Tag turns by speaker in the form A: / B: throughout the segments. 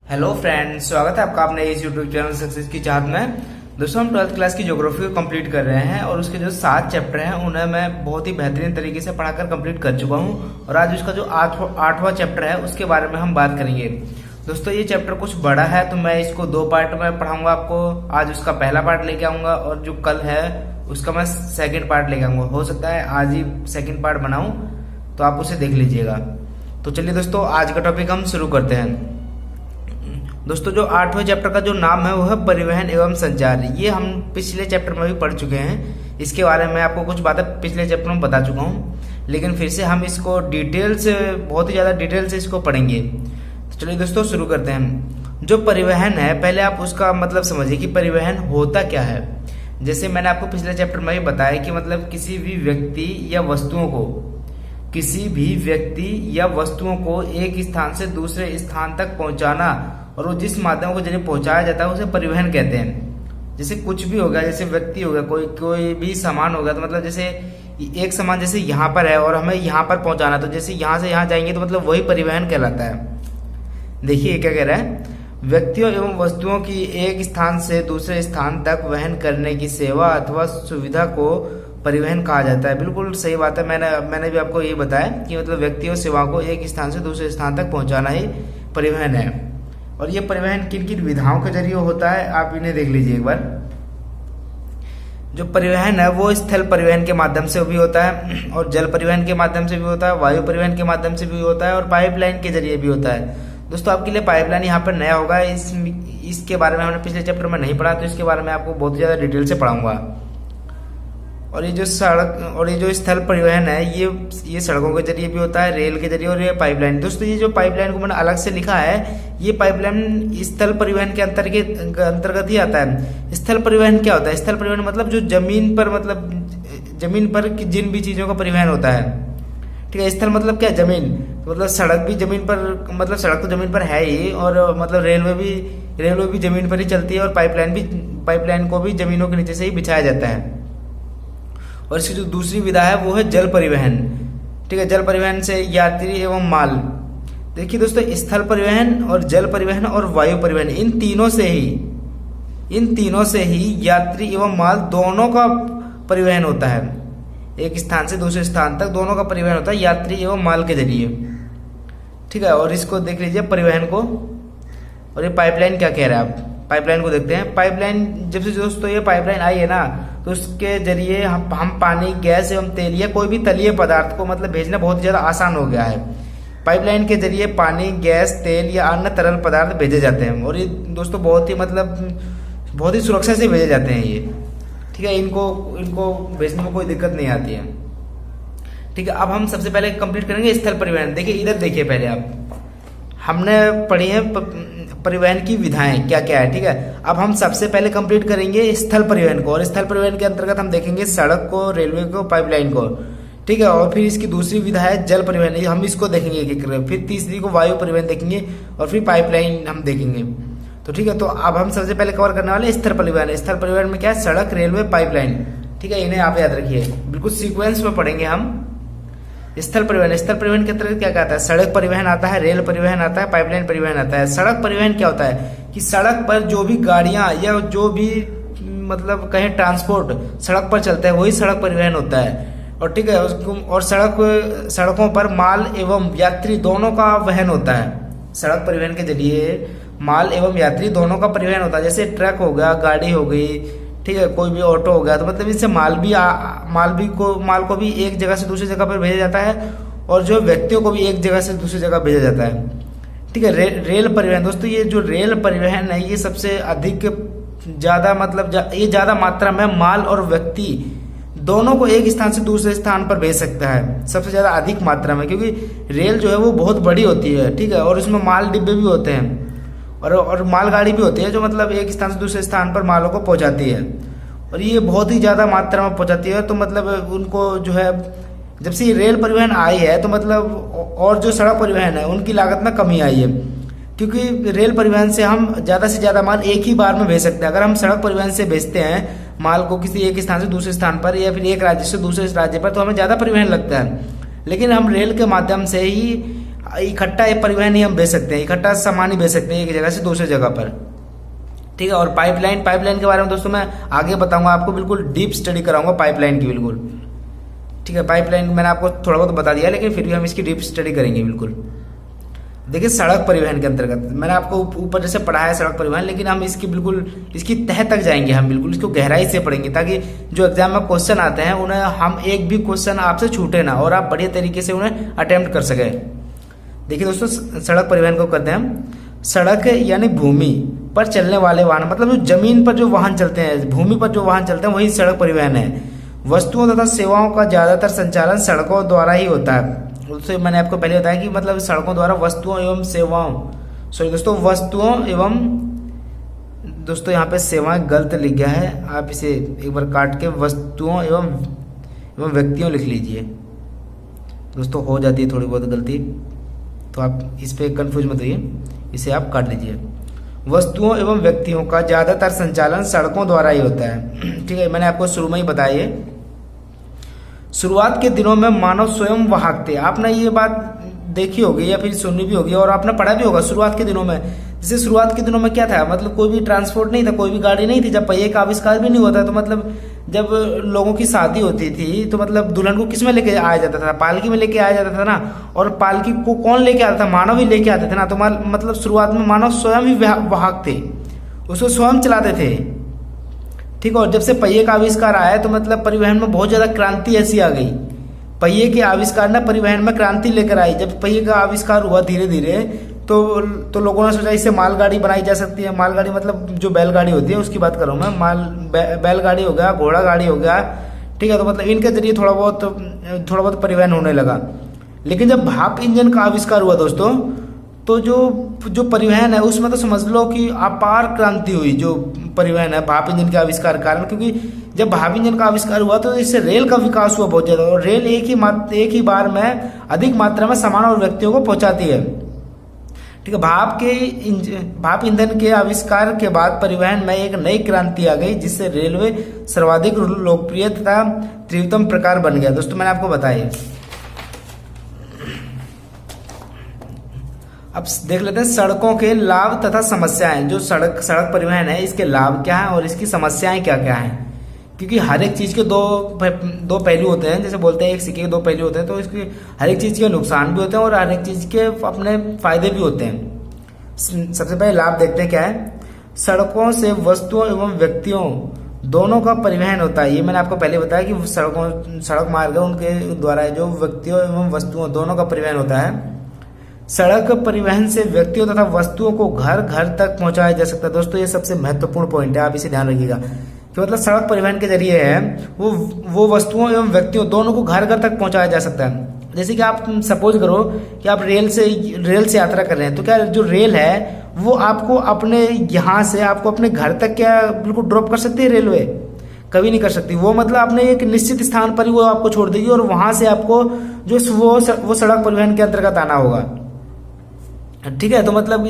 A: Hello friends, स्वागत है आपका अपने इस यूट्यूब चैनल सक्सेस की चाहत में। दोस्तों, हम 12th क्लास की ज्योग्राफी को कंप्लीट कर रहे हैं और उसके जो 7 चैप्टर हैं उन्हें मैं बहुत ही बेहतरीन तरीके से पढ़ाकर कंप्लीट कर चुका हूं और आज उसका जो आठवां चैप्टर है उसके बारे में हम बात करेंगे। दोस्तों, ये चैप्टर कुछ बड़ा है तो मैं इसको 2 पार्ट में पढ़ाऊंगा आपको। आज उसका पहला पार्ट लेके आऊंगा और जो कल है उसका मैं सेकेंड पार्ट लेके आऊंगा। हो सकता है आज ही सेकेंड पार्ट बनाऊं तो आप उसे देख लीजिएगा। तो चलिए दोस्तों, आज का टॉपिक हम शुरू करते हैं। दोस्तों, जो 8वें चैप्टर का जो नाम है वो है परिवहन एवं संचार। ये हम पिछले चैप्टर में भी पढ़ चुके हैं। इसके बारे में आपको कुछ बातें पिछले चैप्टर में बता चुका हूँ, लेकिन फिर से हम इसको डिटेल से, बहुत ही ज़्यादा डिटेल से इसको पढ़ेंगे। तो चलिए दोस्तों, शुरू करते हैं। जो परिवहन है, पहले आप उसका मतलब समझिए कि परिवहन होता क्या है। जैसे मैंने आपको पिछले चैप्टर में भी बताया कि मतलब किसी भी व्यक्ति या वस्तुओं को एक स्थान से दूसरे स्थान तक पहुंचाना, और वो जिस माध्यम को जरिए पहुंचाया जाता है उसे परिवहन कहते हैं। जैसे कुछ भी हो गया, जैसे व्यक्ति हो गया, कोई भी सामान हो गया, तो मतलब जैसे एक सामान जैसे यहाँ पर है और हमें यहाँ पर पहुंचाना, तो जैसे यहाँ से यहाँ जाएंगे तो मतलब वही परिवहन कहलाता है। देखिए क्या कह रहा है, व्यक्तियों एवं वस्तुओं की एक स्थान से दूसरे स्थान तक वहन करने की सेवा अथवा सुविधा को परिवहन कहा जाता है। बिल्कुल सही बात है। मैंने भी आपको यही बताया कि मतलब व्यक्तियों सेवाओं को एक स्थान से दूसरे स्थान तक पहुंचाना ही परिवहन है। और ये परिवहन किन किन विधाओं के जरिए होता है, आप इन्हें देख लीजिए एक बार। जो परिवहन है वो स्थल परिवहन के माध्यम से भी होता है, और जल परिवहन के माध्यम से भी होता है, वायु परिवहन के माध्यम से भी होता है, और पाइपलाइन के जरिए भी होता है। दोस्तों, आपके लिए पाइपलाइन यहाँ पर नया होगा। इसके बारे में हमने पिछले चैप्टर में नहीं पढ़ा, तो इसके बारे में आपको बहुत ज़्यादा डिटेल से पढ़ाऊंगा। और ये जो सड़क और ये जो स्थल परिवहन है, ये सड़कों के जरिए भी होता है, रेल के जरिए, और ये पाइपलाइन। दोस्तों, ये जो पाइपलाइन को मैंने अलग से लिखा है, ये पाइपलाइन स्थल परिवहन के अंतर्गत ही आता है। स्थल परिवहन क्या होता है? स्थल परिवहन मतलब जो जमीन पर जिन भी चीजों का परिवहन होता है, ठीक है। स्थल मतलब क्या? जमीन। तो मतलब सड़क भी जमीन पर, मतलब सड़क तो जमीन पर है ही, और मतलब रेलवे भी जमीन पर ही चलती है, और पाइपलाइन को भी जमीनों के नीचे से ही बिछाया जाता है। और इसकी जो दूसरी विधा है वो है जल परिवहन, ठीक है। जल परिवहन से यात्री एवं माल। देखिए दोस्तों, स्थल परिवहन और जल परिवहन और वायु परिवहन, इन तीनों से ही यात्री एवं माल दोनों का परिवहन होता है। एक स्थान से दूसरे स्थान तक दोनों का परिवहन होता है यात्री एवं माल के जरिए, ठीक है। और इसको देख लीजिए परिवहन को। और ये पाइपलाइन क्या कह रहा है, आप पाइपलाइन को देखते हैं। पाइपलाइन, जब से दोस्तों ये पाइपलाइन आई है ना, तो उसके जरिए हम पानी, गैस एवं तेल या कोई भी तलीय पदार्थ को मतलब भेजना बहुत ज्यादा आसान हो गया है। पाइपलाइन के जरिए पानी, गैस, तेल या अन्य तरल पदार्थ भेजे जाते हैं, और ये दोस्तों बहुत ही सुरक्षा से भेजे जाते हैं ये, ठीक है। इनको भेजने में कोई दिक्कत नहीं आती है, ठीक है। अब हम सबसे पहले कंप्लीट करेंगे स्थल परिवहन। देखिए इधर देखिए, पहले आप, हमने पढ़ी है परिवहन की विधाएं क्या क्या है, ठीक है। अब हम सबसे पहले कंप्लीट करेंगे स्थल परिवहन को, और स्थल परिवहन के अंतर्गत हम देखेंगे सड़क को, रेलवे को, पाइपलाइन को, ठीक है। और फिर इसकी दूसरी विधा है जल परिवहन, हम इसको देखेंगे एक एक। फिर तीसरी को वायु परिवहन देखेंगे, और फिर पाइपलाइन हम देखेंगे। तो ठीक है, तो अब हम सबसे पहले कवर करने वाले स्थल परिवहन। स्थल परिवहन में क्या है? सड़क, रेलवे, पाइपलाइन, ठीक है। इन्हें आप याद रखिए, बिल्कुल सीक्वेंस में पढ़ेंगे हम। स्थल परिवहन के अंतर्गत क्या आता है? सड़क परिवहन आता है, रेल परिवहन आता है, पाइपलाइन परिवहन आता है। सड़क परिवहन क्या होता है कि सड़क पर जो भी गाड़ियां या जो भी मतलब कहें ट्रांसपोर्ट सड़क पर चलता है वही सड़क परिवहन होता है, और ठीक है। और सड़कों पर माल एवं यात्री दोनों का वहन होता है। सड़क परिवहन के जरिए माल एवं यात्री दोनों का परिवहन होता है। जैसे ट्रक हो गया, गाड़ी हो गई, ठीक है, कोई भी ऑटो हो गया, तो मतलब इससे माल को भी एक जगह से दूसरी जगह पर भेजा जाता है, और जो व्यक्तियों को भी एक जगह से दूसरी जगह भेजा जाता है, ठीक है। रेल परिवहन, दोस्तों ये जो रेल परिवहन है, ये सबसे अधिक ये ज्यादा मात्रा में माल और व्यक्ति दोनों को एक स्थान से दूसरे स्थान पर भेज सकता है, सबसे ज्यादा अधिक मात्रा में, क्योंकि रेल जो है वो बहुत बड़ी होती है, ठीक है। और उसमें माल डिब्बे भी होते हैं, और मालगाड़ी भी होती है जो मतलब एक स्थान से दूसरे स्थान पर मालों को पहुंचाती है, और ये बहुत ही ज्यादा मात्रा में पहुंचाती है। तो मतलब उनको जो है, जब से ये रेल परिवहन आई है तो मतलब, और जो सड़क परिवहन है उनकी लागत में कमी आई है, क्योंकि रेल परिवहन से हम ज्यादा से ज्यादा माल एक ही बार में भेज सकते हैं। अगर हम सड़क परिवहन से भेजते हैं माल को किसी एक स्थान से दूसरे स्थान पर, या फिर एक राज्य से दूसरे राज्य पर, तो हमें ज्यादा परिवहन लगता है। लेकिन हम रेल के माध्यम से ही इकट्ठा ये परिवहन ही हम भेज सकते हैं, इकट्ठा सामान ही भेज सकते हैं एक जगह से दूसरी जगह पर। ठीक है, और पाइपलाइन के बारे में दोस्तों मैं आगे बताऊंगा आपको, बिल्कुल डीप स्टडी कराऊंगा पाइपलाइन की बिल्कुल। ठीक है, पाइपलाइन मैंने आपको थोड़ा बहुत बता दिया, लेकिन फिर भी हम इसकी डीप स्टडी करेंगे बिल्कुल। देखिए सड़क परिवहन के अंतर्गत मैंने आपको ऊपर जैसे पढ़ाया है सड़क परिवहन, लेकिन हम इसकी बिल्कुल इसकी तह तक जाएंगे, हम बिल्कुल इसको गहराई से पढ़ेंगे, ताकि जो एग्जाम में क्वेश्चन आते हैं उन्हें हम एक भी क्वेश्चन आपसे छूटे ना और आप बढ़िया तरीके से उन्हें अटेम्प्ट कर सके। देखिए दोस्तों, सड़क परिवहन को कहते हैं सड़क यानी भूमि पर चलने वाले वाहन, मतलब जो जमीन पर जो वाहन चलते हैं, भूमि पर जो वाहन चलते हैं वही सड़क परिवहन है। वस्तुओं तथा सेवाओं का ज्यादातर संचालन सड़कों द्वारा ही होता है। उससे मैंने आपको पहले बताया कि मतलब सड़कों द्वारा वस्तुओं एवं सेवाओं, सॉरी दोस्तों, वस्तुओं एवं, दोस्तों यहाँ पे सेवाएं गलत लिख गया है, आप इसे एक बार काट के वस्तुओं एवं व्यक्तियों लिख लीजिए। दोस्तों हो जाती है थोड़ी बहुत गलती, तो आप इस पे कंफ्यूज मत होइए, इसे आप काट लीजिए। वस्तुओं एवं व्यक्तियों का ज्यादातर संचालन सड़कों द्वारा ही होता है। ठीक है, मैंने आपको शुरू में ही बताया, शुरुआत के दिनों में मानव स्वयं वाहक थे। आपने ये बात देखी होगी या फिर सुनी भी होगी और आपने पढ़ा भी होगा। शुरुआत के दिनों में, जैसे शुरुआत के दिनों में क्या था, मतलब कोई भी ट्रांसपोर्ट नहीं था, कोई भी गाड़ी नहीं थी, जब पहिए का आविष्कार भी नहीं होता, तो मतलब जब लोगों की शादी होती थी तो मतलब दुल्हन को किस में लेके आया जाता था, पालकी में लेके आया जाता था ना, और पालकी को कौन लेके आता था, मानव ही लेके आते थे ना। तो मतलब शुरुआत में मानव स्वयं ही वाहक थे, उसको स्वयं चलाते थे। ठीक है, और जब से पहिए का आविष्कार आया तो मतलब परिवहन में बहुत ज्यादा क्रांति ऐसी आ गई। पहिए के आविष्कार ने परिवहन में क्रांति लेकर आई। जब पहिए का आविष्कार हुआ धीरे धीरे तो लोगों ने सोचा इससे मालगाड़ी बनाई जा सकती है। मालगाड़ी मतलब जो बैलगाड़ी होती है उसकी बात कर रहा हूँ मैं, बैलगाड़ी हो गया, घोड़ा गाड़ी हो गया। ठीक है, तो मतलब इनके जरिए थोड़ा बहुत परिवहन होने लगा। लेकिन जब भाप इंजन का आविष्कार हुआ दोस्तों, तो जो परिवहन है उसमें तो समझ लो कि अपार क्रांति हुई। जो परिवहन है भाप इंजन के आविष्कार के कारण, क्योंकि जब भाप इंजन का आविष्कार हुआ तो इससे रेल का विकास हुआ बहुत ज्यादा, और रेल एक ही बार में अधिक मात्रा में सामान और व्यक्तियों को पहुंचाती है। ठीक है, भाप ईंधन के आविष्कार के बाद परिवहन में एक नई क्रांति आ गई, जिससे रेलवे सर्वाधिक लोकप्रिय तथा तीव्रतम प्रकार बन गया। दोस्तों मैंने आपको बताया। अब देख लेते हैं सड़कों के लाभ तथा समस्याएं। जो सड़क परिवहन है, इसके लाभ क्या है और इसकी समस्याएं क्या क्या हैं, क्योंकि हर एक चीज के दो पहलू होते हैं। जैसे बोलते हैं एक सिक्के के दो पहलू होते हैं, तो इसके हर एक चीज के नुकसान भी होते हैं और हर एक चीज के अपने फायदे भी होते हैं। सबसे पहले लाभ देखते हैं क्या है। सड़कों से वस्तुओं एवं व्यक्तियों दोनों का परिवहन होता है। ये मैंने आपको पहले बताया कि सड़क मार्ग है, उनके द्वारा जो व्यक्तियों एवं वस्तुओं दोनों का परिवहन होता है। सड़क परिवहन से व्यक्तियों तथा वस्तुओं को घर घर तक पहुंचाया जा सकता है। दोस्तों ये सबसे महत्वपूर्ण पॉइंट है, आप इसे ध्यान रखिएगा कि मतलब सड़क परिवहन के जरिए है वो वस्तुओं एवं व्यक्तियों दोनों को घर घर तक पहुंचाया जा सकता है। जैसे कि आप सपोज करो कि आप रेल से यात्रा कर रहे हैं, तो क्या जो रेल है वो आपको अपने यहाँ से आपको अपने घर तक क्या बिल्कुल ड्रॉप कर सकती है? रेलवे कभी नहीं कर सकती। वो मतलब अपने एक निश्चित स्थान पर ही वो आपको छोड़ देगी और वहां से आपको जो वो सड़क परिवहन के अंतर्गत आना होगा। ठीक है, तो मतलब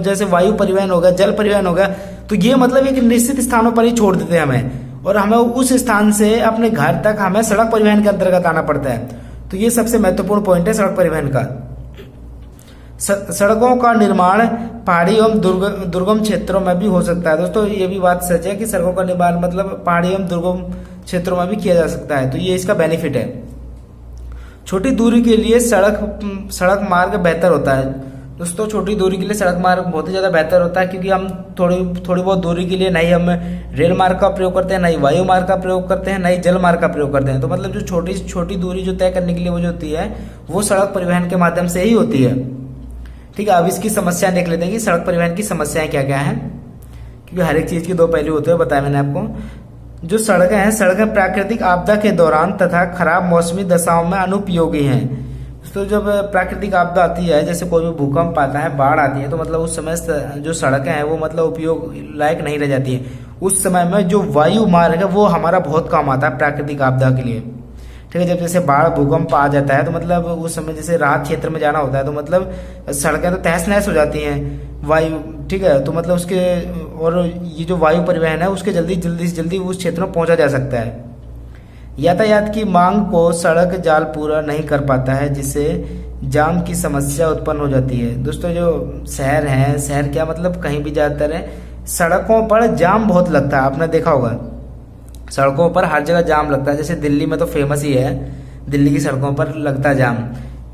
A: जैसे वायु परिवहन हो गया, जल परिवहन हो गया, तो ये मतलब एक निश्चित स्थानों पर ही छोड़ देते हैं हमें, और हमें उस स्थान से अपने घर तक हमें सड़क परिवहन के अंतर्गत आना पड़ता है। तो ये सबसे महत्वपूर्ण पॉइंट है सड़क परिवहन का। सड़कों का निर्माण पहाड़ी एवं दुर्गम क्षेत्रों में भी हो सकता है। दोस्तों ये भी बात सच है कि सड़कों का निर्माण मतलब पहाड़ी एवं दुर्गम क्षेत्रों में भी किया जा सकता है, तो ये इसका बेनिफिट है। छोटी दूरी के लिए सड़क मार्ग बेहतर होता है। दोस्तों छोटी दूरी के लिए सड़क मार्ग बहुत ही ज़्यादा बेहतर होता है, क्योंकि हम थोड़ी बहुत दूरी के लिए नहीं हम रेल मार्ग का प्रयोग करते हैं, नहीं वायु मार्ग का प्रयोग करते हैं, नहीं जल मार्ग का प्रयोग करते हैं। तो मतलब जो छोटी दूरी जो तय करने के लिए वो जो होती है वो सड़क परिवहन के माध्यम से ही होती है। ठीक है, अब इसकी समस्याएं देख लेते हैं कि सड़क परिवहन की समस्याएं क्या क्या हैं, क्योंकि हर एक चीज़ के दो पहलू होते हैं, बताया मैंने आपको। जो सड़कें प्राकृतिक आपदा के दौरान तथा खराब मौसमी दशाओं में अनुपयोगी हैं। तो जब प्राकृतिक आपदा आती है, जैसे कोई भी भूकंप आता है, बाढ़ आती है, तो मतलब उस समय जो सड़कें हैं वो मतलब उपयोग लायक नहीं रह जाती है। उस समय में जो वायु मार्ग है वो हमारा बहुत काम आता है प्राकृतिक आपदा के लिए। ठीक है, जब जैसे बाढ़ भूकंप आ जाता है तो मतलब उस समय जैसे राहत क्षेत्र में जाना होता है, तो मतलब सड़कें तो तहस नहस हो जाती हैं वायु। ठीक है, तो मतलब और ये जो वायु परिवहन है उसके जल्दी से जल्दी उस क्षेत्र में पहुंचा जा सकता है। यातायात की मांग को सड़क जाल पूरा नहीं कर पाता है, जिससे जाम की समस्या उत्पन्न हो जाती है। दोस्तों जो शहर है, शहर क्या मतलब कहीं भी ज़्यादातर है, सड़कों पर जाम बहुत लगता है। आपने देखा होगा सड़कों पर हर जगह जाम लगता है। जैसे दिल्ली में तो फेमस ही है, दिल्ली की सड़कों पर लगता है जाम।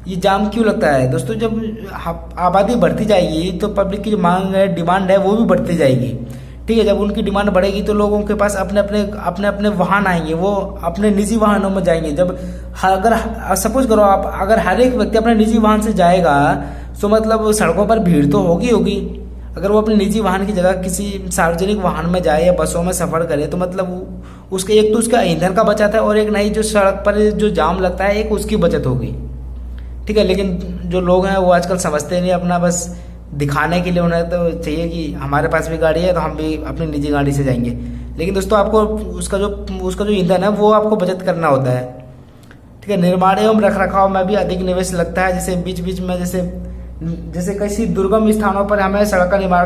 A: ये जाम क्यों लगता है दोस्तों? जब आबादी बढ़ती जाएगी तो पब्लिक की जो मांग है, डिमांड है, वो भी बढ़ती जाएगी। ठीक है, जब उनकी डिमांड बढ़ेगी तो लोगों के पास अपने अपने वाहन आएंगे, वो अपने निजी वाहनों में जाएंगे। जब अगर सपोज करो आप, अगर हर एक व्यक्ति अपने निजी वाहन से जाएगा तो मतलब सड़कों पर भीड़ तो होगी। अगर वो अपने निजी वाहन की जगह किसी सार्वजनिक वाहन में जाए या बसों में सफर करे तो मतलब उसके एक तो उसका ईंधन का बचत है और एक नई जो सड़क पर जो जाम लगता है एक उसकी बचत होगी। ठीक है, लेकिन जो लोग हैं वो आजकल समझते नहीं, अपना बस दिखाने के लिए उन्हें तो चाहिए कि हमारे पास भी गाड़ी है तो हम भी अपनी निजी गाड़ी से जाएंगे। लेकिन दोस्तों आपको उसका जो ईंधन है वो आपको बचत करना होता है। ठीक है, निर्माण एवं रखरखाव में भी अधिक निवेश लगता है। जैसे बीच बीच में जैसे किसी दुर्गम स्थानों पर हमें सड़क का निर्माण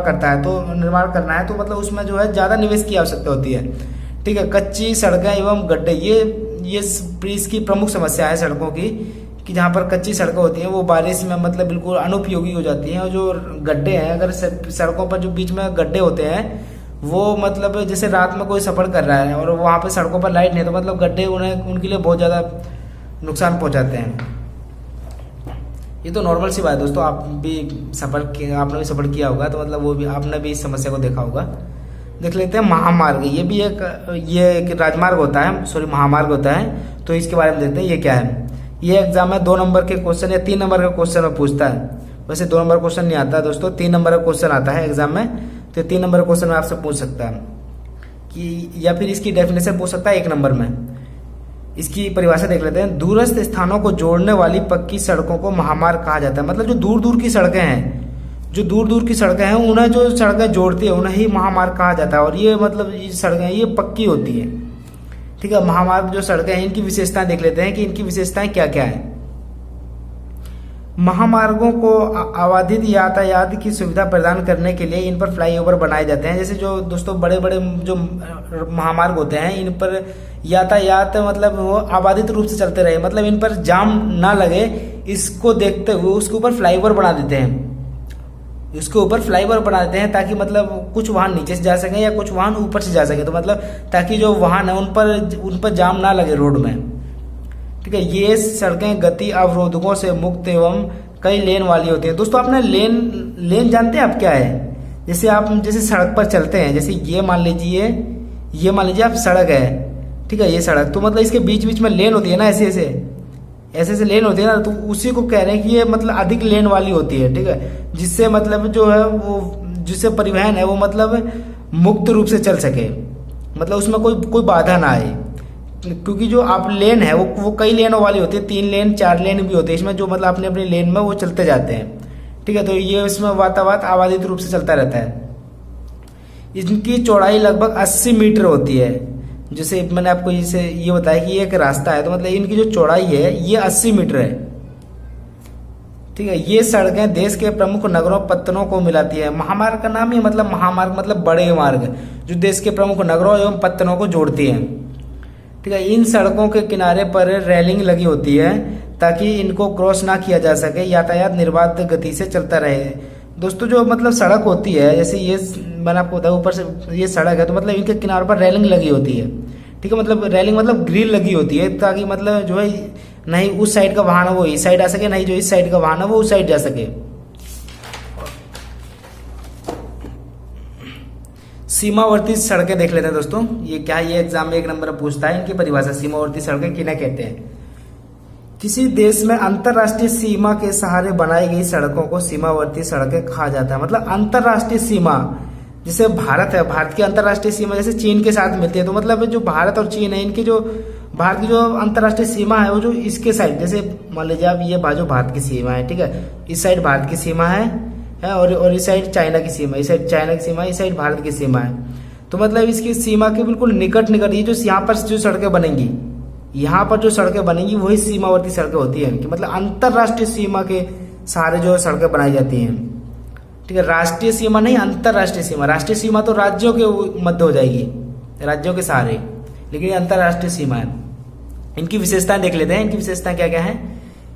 A: करना है तो मतलब उसमें जो है ज़्यादा निवेश की आवश्यकता होती है। ठीक है, कच्ची सड़कें एवं गड्ढे ये इसकी प्रमुख समस्या है सड़कों की, कि जहाँ पर कच्ची सड़कें होती हैं वो बारिश में मतलब बिल्कुल अनुपयोगी हो जाती हैं। और जो गड्ढे हैं, अगर सड़कों पर जो बीच में गड्ढे होते हैं वो मतलब जैसे रात में कोई सफ़र कर रहा है और वहाँ पर सड़कों पर लाइट नहीं है तो मतलब गड्ढे उनके लिए बहुत ज़्यादा नुकसान पहुँचाते हैं। ये तो नॉर्मल सी बात है दोस्तों, आपने भी सफ़र किया होगा तो मतलब वो भी आपने भी इस समस्या को देखा होगा। देख लेते हैं महामार्ग। ये एक राजमार्ग होता है, सॉरी महामार्ग होता है। तो इसके बारे में देखते हैं ये क्या है। ये एग्जाम में 2 नंबर के क्वेश्चन या 3 नंबर का क्वेश्चन में पूछता है। वैसे 2 नंबर क्वेश्चन नहीं आता है दोस्तों, 3 नंबर का क्वेश्चन आता है एग्जाम में। तो 3 नंबर क्वेश्चन में आपसे पूछ सकता है कि, या फिर इसकी डेफिनेशन पूछ सकता है 1 नंबर में। इसकी परिभाषा देख लेते हैं। दूरस्थ स्थानों को जोड़ने वाली पक्की सड़कों को महामार्ग कहा जाता है। मतलब जो दूर दूर की सड़कें हैं, उन्हें जो सड़कें जोड़ती है उन्हें ही महामार्ग कहा जाता है। और ये मतलब ये सड़कें ये पक्की होती है। ठीक है, महामार्ग जो सड़कें हैं इनकी विशेषताएं देख लेते हैं कि इनकी विशेषताएं क्या क्या है। महामार्गों को आबादित यातायात की सुविधा प्रदान करने के लिए इन पर फ्लाईओवर बनाए जाते हैं। जैसे जो दोस्तों बड़े बड़े जो महामार्ग होते हैं इन पर यातायात मतलब वो आबादित रूप से चलते रहे, मतलब इन पर जाम ना लगे, इसको देखते हुए उसके ऊपर फ्लाईओवर बना देते हैं। ताकि मतलब कुछ वाहन नीचे से जा सकें या कुछ वाहन ऊपर से जा सके, तो मतलब ताकि जो वाहन है उन पर जाम ना लगे रोड में। ठीक है, ये सड़कें गति अवरोधकों से मुक्त एवं कई लेन वाली होती हैं। दोस्तों आपने लेन जानते हैं आप क्या है? जैसे सड़क पर चलते हैं, जैसे ये मान लीजिए आप सड़क है। ठीक है, ये सड़क तो मतलब इसके बीच बीच में लेन होती है ना, ऐसे लेन होती है ना, तो उसी को कह रहे हैं कि ये मतलब अधिक लेन वाली होती है। ठीक है, जिससे मतलब जो है वो जिससे परिवहन है वो मतलब मुक्त रूप से चल सके, मतलब उसमें कोई बाधा ना आए। क्योंकि जो आप लेन है वो कई लेनों वाली होती है, 3 लेन 4 लेन भी होते हैं इसमें, जो मतलब अपने अपने लेन में वो चलते जाते हैं। ठीक है, तो ये इसमें वातावरण आबादित रूप से चलता रहता है। इनकी चौड़ाई लगभग 80 मीटर होती है। जैसे मैंने आपको ये बताया कि ये एक रास्ता है, तो मतलब इनकी जो चौड़ाई है ये 80 मीटर है। ठीक है, ये सड़कें देश के प्रमुख नगरों पत्तनों को मिलाती है। महामार्ग का नाम ही मतलब महामार्ग मतलब बड़े मार्ग, जो देश के प्रमुख नगरों एवं पत्तनों को जोड़ती हैं। ठीक है, इन सड़कों के किनारे पर रेलिंग लगी होती है ताकि इनको क्रॉस ना किया जा सके, यातायात निर्बाध गति से चलता रहे। दोस्तों जो मतलब सड़क होती है, जैसे ये मैंने आपको बताया ऊपर से ये सड़क है, तो मतलब इनके किनारों पर रेलिंग लगी होती है। ठीक है, मतलब रेलिंग मतलब ग्रिल लगी होती है ताकि मतलब जो है नहीं उस साइड का वाहन है वो इस साइड आ सके, नहीं जो इस साइड का वाहन है वो उस साइड जा सके। सीमावर्ती सड़कें देख लेते हैं दोस्तों। ये क्या है, ये एग्जाम में 1 नंबर पूछता है। इनकी परिभाषा, सीमावर्ती सड़कें किन्हें कहते हैं? किसी देश में अंतरराष्ट्रीय सीमा के सहारे बनाई गई सड़कों को सीमावर्ती सड़कें कहा जाता है। मतलब अंतरराष्ट्रीय सीमा, जैसे भारत है, भारत की अंतरराष्ट्रीय सीमा जैसे चीन के साथ मिलती है, तो मतलब जो भारत और चीन है इनकी जो भारत की जो अंतरराष्ट्रीय सीमा है वो जो इसके साइड, जैसे मान लीजिए आप ये बाजू भारत की सीमा है। ठीक है, इस साइड भारत की सीमा है और इस साइड चाइना की सीमा, इस साइड चाइना की सीमा, इस साइड भारत की सीमा है। तो मतलब इसकी सीमा के बिल्कुल निकट ये जो यहाँ पर जो सड़कें बनेंगी, यहाँ पर जो सड़कें बनेंगी वही सीमावर्ती सड़कें होती हैं कि मतलब अंतरराष्ट्रीय सीमा के सहारे जो सड़कें बनाई जाती हैं। ठीक है, राष्ट्रीय सीमा नहीं, अंतरराष्ट्रीय सीमा। राष्ट्रीय सीमा तो राज्यों के मध्य हो जाएगी, राज्यों के सहारे, लेकिन ये अंतरराष्ट्रीय सीमा है। इनकी विशेषताएं देख लेते हैं। इनकी विशेषताएं क्या क्या है?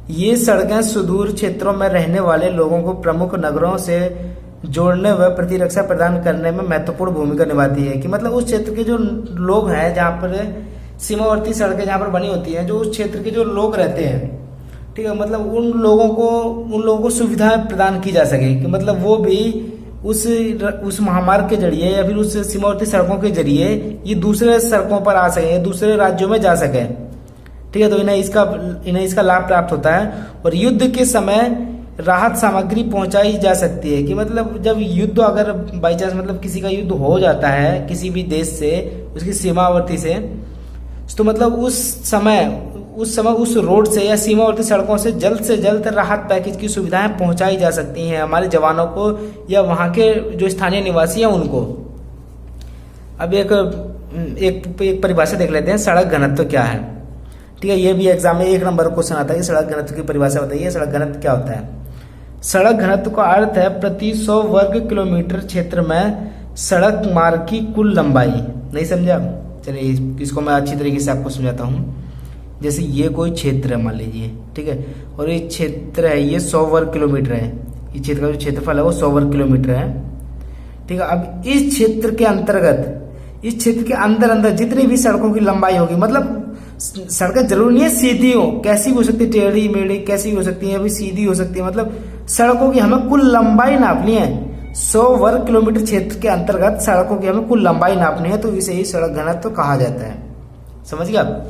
A: ये सड़कें सुदूर क्षेत्रों में रहने वाले लोगों को प्रमुख नगरों से जोड़ने व प्रतिरक्षा प्रदान करने में महत्वपूर्ण भूमिका निभाती है। कि मतलब उस क्षेत्र के जो लोग हैं, जहाँ पर सीमावर्ती सड़कें जहाँ पर बनी होती हैं, जो उस क्षेत्र के जो लोग रहते हैं, ठीक है, मतलब उन लोगों को सुविधाएं प्रदान की जा सके, कि मतलब वो भी उस महामार्ग के जरिए या फिर उस सीमावर्ती सड़कों के जरिए ये दूसरे सड़कों पर आ सके, दूसरे राज्यों में जा सके, ठीक है। तो इन्हें इसका लाभ प्राप्त होता है। और युद्ध के समय राहत सामग्री पहुंचाई जा सकती है। कि मतलब जब युद्ध अगर बाई चांस मतलब किसी का युद्ध हो जाता है किसी भी देश से, उसकी सीमावर्ती से, तो मतलब उस समय उस रोड से या सीमावर्ती सड़कों से जल्द राहत पैकेज की सुविधाएं पहुंचाई जा सकती हैं हमारे जवानों को या वहां के जो स्थानीय निवासी हैं उनको। अब एक परिभाषा देख लेते हैं, सड़क घनत्व क्या है, ठीक है। ये भी एग्जाम में 1 नंबर क्वेश्चन आता है कि सड़क घनत्व की परिभाषा बताइए, सड़क घनत्व क्या होता है। सड़क घनत्व का अर्थ है प्रति 100 वर्ग किलोमीटर क्षेत्र में सड़क मार्ग की कुल लंबाई। नहीं समझा? चलिए इसको मैं अच्छी तरीके से आपको समझाता हूँ। जैसे ये कोई क्षेत्र है मान लीजिए, ठीक है, और ये क्षेत्र है, ये 100 वर्ग किलोमीटर है, इस क्षेत्र का जो क्षेत्रफल है वो 100 वर्ग किलोमीटर है, ठीक है। अब इस क्षेत्र के अंतर्गत, इस क्षेत्र के अंदर जितनी भी सड़कों की लंबाई होगी, मतलब सड़कें जरूर नहीं है सीधी हो, कैसी भी हो सकती है, टेढ़ी मेढ़ी कैसी भी हो सकती है, अभी सीधी हो सकती है, मतलब सड़कों की हमें कुल लंबाई नापनी है। 100 वर्ग किलोमीटर क्षेत्र के अंतर्गत सड़कों की हमें कुल लंबाई नापनी है, तो इसे ही सड़क घनत्व कहा जाता है। समझ गए आप?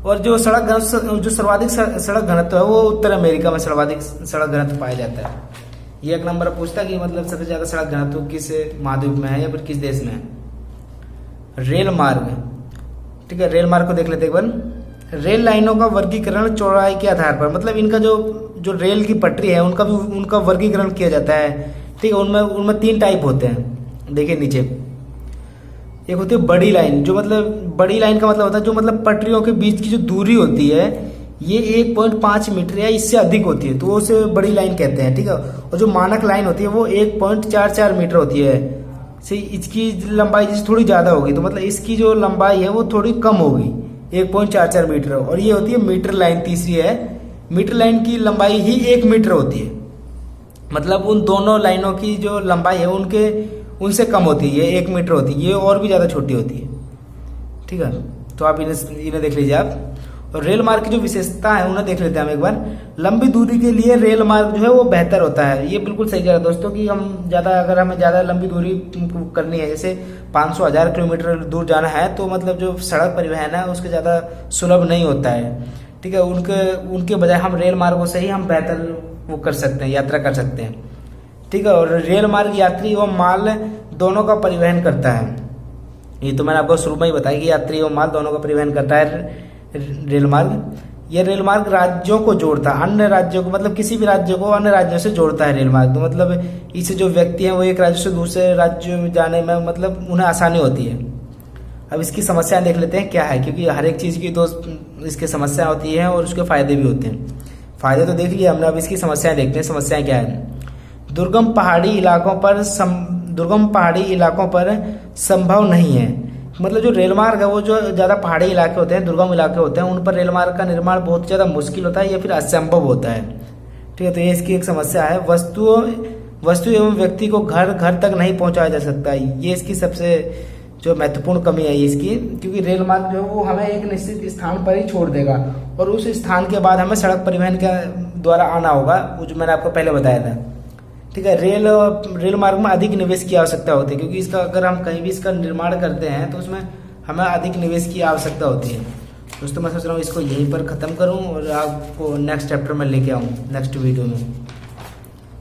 A: और जो सर्वाधिक सड़क घनत्व है वो उत्तर अमेरिका में सर्वाधिक सड़क घनत्व पाया जाता है। ये 1 नंबर पूछता है कि मतलब सबसे ज्यादा सड़क घनत्व किस महाद्वीप में है या फिर किस देश में है। रेल मार्ग, ठीक है, रेल मार्ग को देख लेते एक बार। रेल लाइनों का वर्गीकरण चौड़ाई के आधार पर, मतलब इनका जो रेल की पटरी है उनका वर्गीकरण किया जाता है, ठीक है। उनमें 3 टाइप होते हैं, देखिए नीचे। एक होती है बड़ी लाइन, जो मतलब बड़ी लाइन का मतलब होता है जो मतलब पटरियों के बीच की जो दूरी होती है ये 1.5 मीटर या इससे अधिक होती है, तो उसे बड़ी लाइन कहते हैं, ठीक है। और जो मानक लाइन होती है वो 1.44 मीटर होती है, इसकी लंबाई जैसे थोड़ी ज्यादा होगी, तो मतलब इसकी जो लंबाई है वो थोड़ी कम होगी, 1.44 मीटर। और ये होती है मीटर लाइन, तीसरी है। मीटर लाइन की लंबाई ही 1 मीटर होती है, मतलब उन दोनों लाइनों की जो लंबाई है उनसे कम होती है, 1 मीटर होती है, ये और भी ज्यादा छोटी होती है, ठीक है। तो आप इन्हें देख लीजिए आप। और रेल मार्ग की जो विशेषता है उन्हें देख लेते हैं हम एक बार। लंबी दूरी के लिए रेल मार्ग जो है वो बेहतर होता है। ये बिल्कुल सही कह रहा है दोस्तों कि अगर हमें ज्यादा लंबी दूरी करनी है, जैसे 500-1000 किलोमीटर दूर जाना है, तो मतलब जो सड़क परिवहन है उसके ज्यादा सुलभ नहीं होता है, ठीक है। उनके बजाय हम रेल मार्गों से ही हम बेहतर वो कर सकते हैं, यात्रा कर सकते हैं, ठीक है। और रेल मार्ग यात्री एवं माल दोनों का परिवहन करता है। ये तो मैंने आपको शुरू में ही बताया कि यात्री एवं माल दोनों का परिवहन करता है रेल मार्ग। यह रेल मार्ग राज्यों को जोड़ता है, अन्य राज्यों को, मतलब किसी भी राज्य को अन्य राज्यों से जोड़ता है रेल मार्ग। तो मतलब इससे जो व्यक्ति हैं वो एक राज्य से दूसरे राज्य में जाने में मतलब उन्हें आसानी होती है। अब इसकी समस्याएं देख लेते हैं क्या है, क्योंकि हर एक चीज की तो इसकी समस्या होती है और उसके फायदे भी होते हैं। फायदे तो देख लिया हमने, अब इसकी समस्याएं देखते हैं। समस्याएं क्या है? दुर्गम पहाड़ी इलाकों पर संभव नहीं है, मतलब जो रेल मार्ग है वो जो ज्यादा पहाड़ी इलाके होते हैं, दुर्गम इलाके होते हैं, उन पर रेल मार्ग का निर्माण बहुत ज्यादा मुश्किल होता है या फिर असंभव होता है, ठीक है। तो ये इसकी एक समस्या है। वस्तु एवं व्यक्ति को घर तक नहीं पहुंचाया जा सकता है, ये इसकी सबसे जो महत्वपूर्ण कमी है इसकी, क्योंकि रेल मार्ग जो है वो हमें एक निश्चित स्थान पर ही छोड़ देगा और उस स्थान के बाद हमें सड़क परिवहन के द्वारा आना होगा, वो जो मैंने आपको पहले बताया था, ठीक है। रेल मार्ग में अधिक निवेश की आवश्यकता होती है, क्योंकि इसका अगर हम कहीं भी इसका निर्माण करते हैं तो उसमें हमें अधिक निवेश की आवश्यकता होती है। दोस्तों मैं सोच रहा हूँ इसको यहीं पर ख़त्म करूँ और आपको नेक्स्ट चैप्टर में लेके आऊँ नेक्स्ट वीडियो में।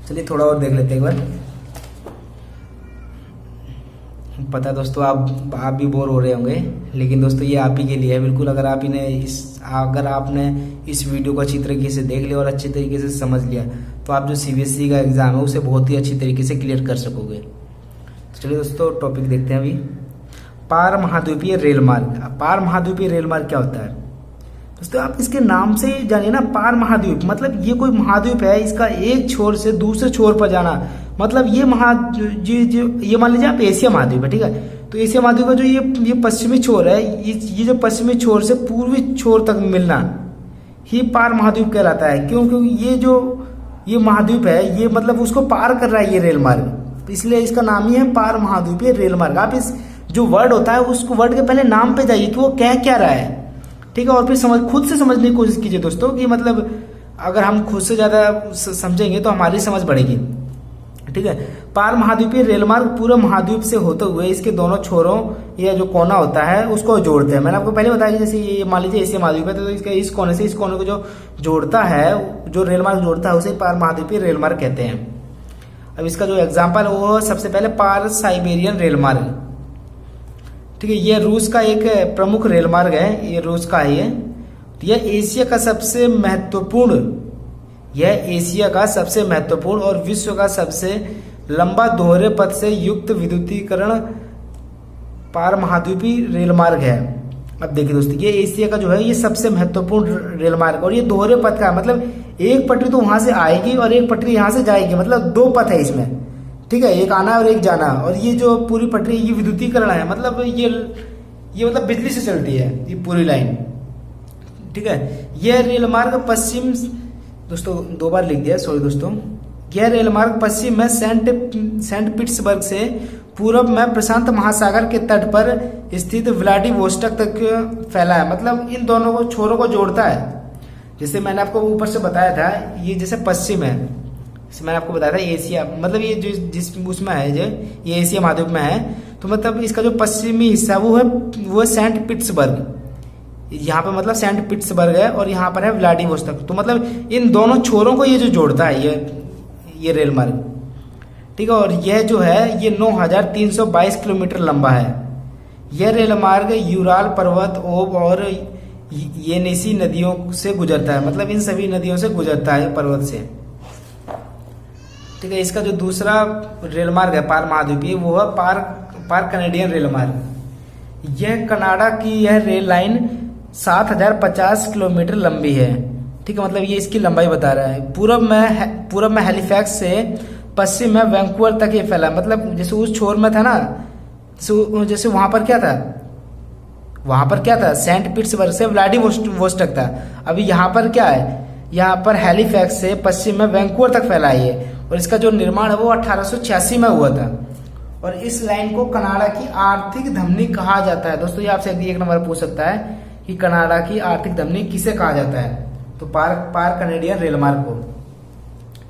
A: चलिए थोड़ा और देख लेते हैं एक बार। पता दोस्तों आप भी बोर हो रहे होंगे, लेकिन दोस्तों ये आप ही के लिए है बिल्कुल। अगर आपने इस वीडियो को अच्छी तरीके से देख लिया और अच्छी तरीके से समझ लिया तो आप जो CBSE का एग्जाम है उसे बहुत ही अच्छी तरीके से क्लियर कर सकोगे। तो चलिए दोस्तों टॉपिक देखते हैं अभी। पार महाद्वीपीय रेल मार्ग। पार महाद्वीपीय रेल मार्ग क्या होता है दोस्तों? आप इसके नाम से जानिए ना, पार महाद्वीप मतलब ये कोई महाद्वीप है, इसका एक छोर से दूसरे छोर पर जाना, मतलब ये ये मान लीजिए आप एशिया महाद्वीप है, ठीक है। तो एशिया महाद्वीप का जो ये पश्चिमी छोर है, ये जो पश्चिमी छोर से पूर्वी छोर तक मिलना, ही पार महाद्वीप कहलाता है। क्यों? क्योंकि ये महाद्वीप है, ये मतलब उसको पार कर रहा है ये रेल मार्ग, इसलिए इसका नाम ही है पार महाद्वीपीय रेल मार्ग। आप इस जो वर्ड होता है उसको वर्ड के पहले नाम पे जाइए कि वो कह क्या रहा है, ठीक है, और फिर खुद से समझने की कोशिश कीजिए दोस्तों, कि मतलब अगर हम खुद से ज़्यादा समझेंगे तो हमारी समझ बढ़ेगी, ठीक है। पार महाद्वीपीय रेल मार्ग पूरे महाद्वीप से होते हुए इसके दोनों छोरों या जो कोना होता है उसको जोड़ते हैं। मैंने आपको पहले बताया कि जैसे ये मान लीजिए एशिया महाद्वीप है, तो इसके इस कोने से इस कोने को जो जोड़ता है, जो रेल मार्ग जोड़ता है, उसे पार महाद्वीपीय रेल मार्ग कहते हैं। अब इसका जो एग्जाम्पल है वो सबसे पहले पार साइबेरियन रेल मार्ग, ठीक है। ये रूस का एक प्रमुख रेल मार्ग है, ये रूस का है। यह एशिया का सबसे महत्वपूर्ण और विश्व का सबसे लंबा दोहरे पथ से युक्त विद्युतीकरण पार महाद्वीपीय रेल मार्ग है। अब देखिए दोस्तों, ये एशिया का जो है ये सबसे महत्वपूर्ण रेल मार्ग, और ये दोहरे पथ का, मतलब एक पटरी तो वहां से आएगी और एक पटरी यहां से जाएगी, मतलब दो पथ है इसमें, ठीक है, एक आना और एक जाना। और ये जो पूरी पटरी ये विद्युतीकरण है, मतलब ये मतलब बिजली से चलती है ये पूरी लाइन, ठीक है। यह रेल मार्ग पश्चिम, दोस्तों 2 बार लिख दिया, सॉरी दोस्तों। यह रेल मार्ग पश्चिम में सेंट पीटर्सबर्ग से पूर्व में प्रशांत महासागर के तट पर स्थित व्लादिवोस्टोक तक फैला है, मतलब इन दोनों को छोरों को जोड़ता है। जैसे मैंने आपको ऊपर से बताया था, ये जैसे पश्चिम है, जैसे मैंने आपको बताया था एशिया, मतलब ये जो जिस उसमें है, जो ये एशिया महाद्वीप में है, तो मतलब इसका जो पश्चिमी हिस्सा वो है सेंट पीटर्सबर्ग, यहाँ पे मतलब सेंट पीटर्सबर्ग है, और यहाँ पर है व्लादिवोस्टोक। तो मतलब इन दोनों छोरों को ये जो जोड़ता है ये रेल मार्ग, ठीक है। और यह जो है ये 9322 किलोमीटर लंबा है। यह रेल मार्ग यूराल पर्वत, ओब और येनिसी नदियों से गुजरता है, मतलब इन सभी नदियों से गुजरता है पर्वत से, ठीक है। इसका जो दूसरा रेल मार्ग है पार महाद्वीपीय, वो है पार कनेडियन रेल मार्ग। यह कनाडा की यह रेल लाइन 7050 किलोमीटर लंबी है, ठीक है, मतलब ये इसकी लंबाई बता रहा है। पूर्व में हैलिफैक्स से पश्चिम में वैंकूवर तक ये फैला, मतलब जैसे उस छोर में था ना, जैसे वहां पर क्या था, सेंट पीटर्सबर्ग से व्लादिवोस्टोक था। अभी यहाँ पर क्या है, यहाँ पर हैलिफैक्स से पश्चिम में वैंकूवर तक फैला है ये, और इसका जो निर्माण है वो 1886 में हुआ था। और इस लाइन को कनाडा की आर्थिक धमनी कहा जाता है। दोस्तों ये आपसे 1 नंबर पूछ सकता है कि कनाडा की आर्थिक धमनी किसे कहा जाता है, तो पार कनेडियन रेल मार्ग को,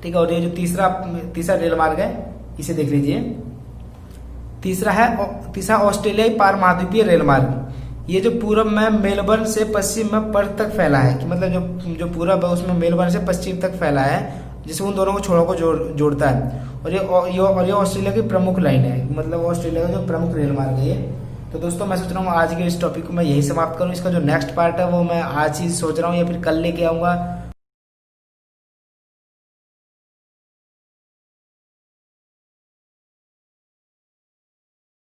A: ठीक है। और ये जो तीसरा रेल मार्ग है इसे देख लीजिए। तीसरा ऑस्ट्रेलियाई पार महाद्वीपीय रेल मार्ग। ये जो पूर्व में मेलबर्न से पश्चिम में पर्थ तक फैला है, कि मतलब जो पूरब है उसमें मेलबर्न से पश्चिम तक फैला है, जिससे उन दोनों को छोरों को जोड़ता है। और ये ऑस्ट्रेलिया की प्रमुख लाइन है, मतलब ऑस्ट्रेलिया का जो प्रमुख रेल मार्ग है ये। तो दोस्तों मैं सोच रहा हूँ आज के इस टॉपिक को मैं यही समाप्त करूँ। इसका जो नेक्स्ट पार्ट है वो मैं आज ही सोच रहा हूँ या फिर कल लेके आऊँगा।